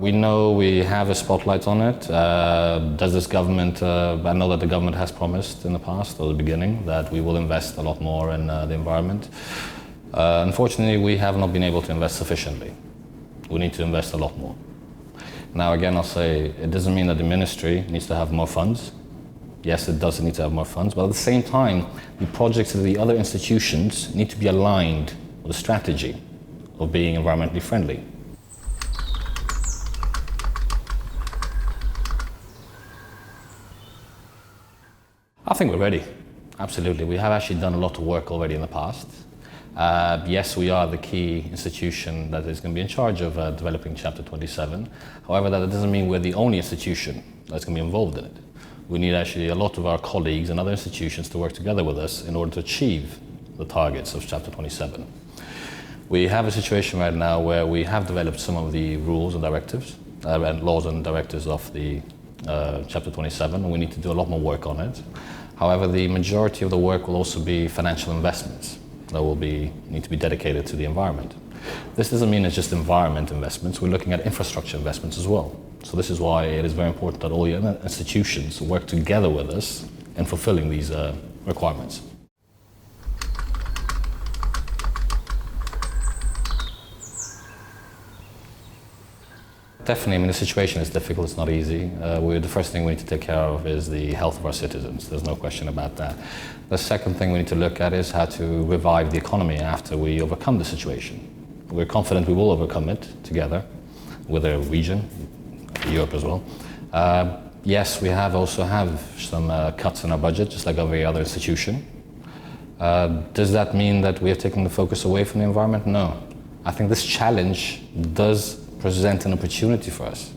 We know we have a spotlight on it. Does this government, I know that the government has promised in the past, or the beginning, that we will invest a lot more in the environment. Unfortunately, we have not been able to invest sufficiently. We need to invest a lot more. Now again, I'll say, it doesn't mean that the ministry needs to have more funds. Yes, it does need to have more funds, but at the same time, the projects of the other institutions need to be aligned with the strategy of being environmentally friendly. I think we're ready, absolutely. We have actually done a lot of work already in the past. Yes, we are the key institution that is going to be in charge of developing Chapter 27. However, that doesn't mean we're the only institution that's going to be involved in it. We need actually a lot of our colleagues and other institutions to work together with us in order to achieve the targets of Chapter 27. We have a situation right now where we have developed some of the rules and directives, and laws and directives of the Chapter 27, and we need to do a lot more work on it. However, the majority of the work will also be financial investments that will need to be dedicated to the environment. This doesn't mean it's just environment investments, we're looking at infrastructure investments as well. So this is why it is very important that all the other institutions work together with us in fulfilling these requirements. Definitely, I mean, the situation is difficult, it's not easy. The first thing we need to take care of is the health of our citizens, there's no question about that. The second thing we need to look at is how to revive the economy after we overcome the situation. We're confident we will overcome it together with the region, Europe as well. Yes, we also have some cuts in our budget, just like every other institution. Does that mean that we have taken the focus away from the environment? No. I think this challenge does present an opportunity for us.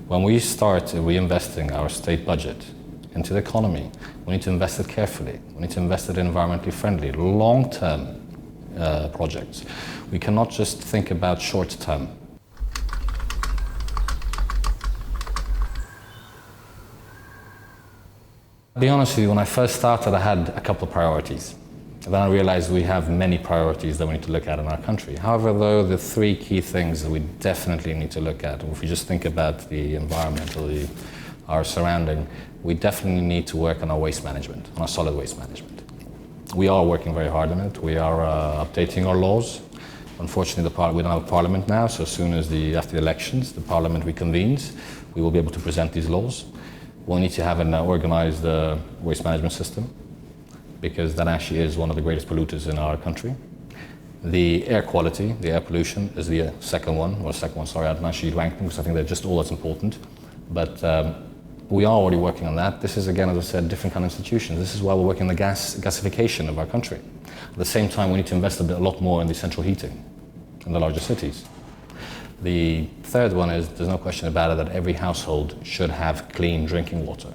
When we start reinvesting our state budget into the economy, we need to invest it carefully. We need to invest it in environmentally friendly, long-term projects. We cannot just think about short-term. To be honest with you, when I first started, I had a couple of priorities. Then I realized we have many priorities that we need to look at in our country. However, though, the three key things that we definitely need to look at, if we just think about the environment or our surrounding, we definitely need to work on our waste management, on our solid waste management. We are working very hard on it. We are updating our laws. Unfortunately, we don't have a parliament now, so as soon as after the elections, the parliament reconvenes, we will be able to present these laws. We'll need to have an organized waste management system, because that actually is one of the greatest polluters in our country. The air quality, the air pollution, is the second one, I don't actually rank them because I think they're just all as important. But we are already working on that. This is, again, as I said, different kind of institutions. This is why we're working on the gasification of our country. At the same time, we need to invest a lot more in the central heating in the larger cities. The third one is, there's no question about it, that every household should have clean drinking water.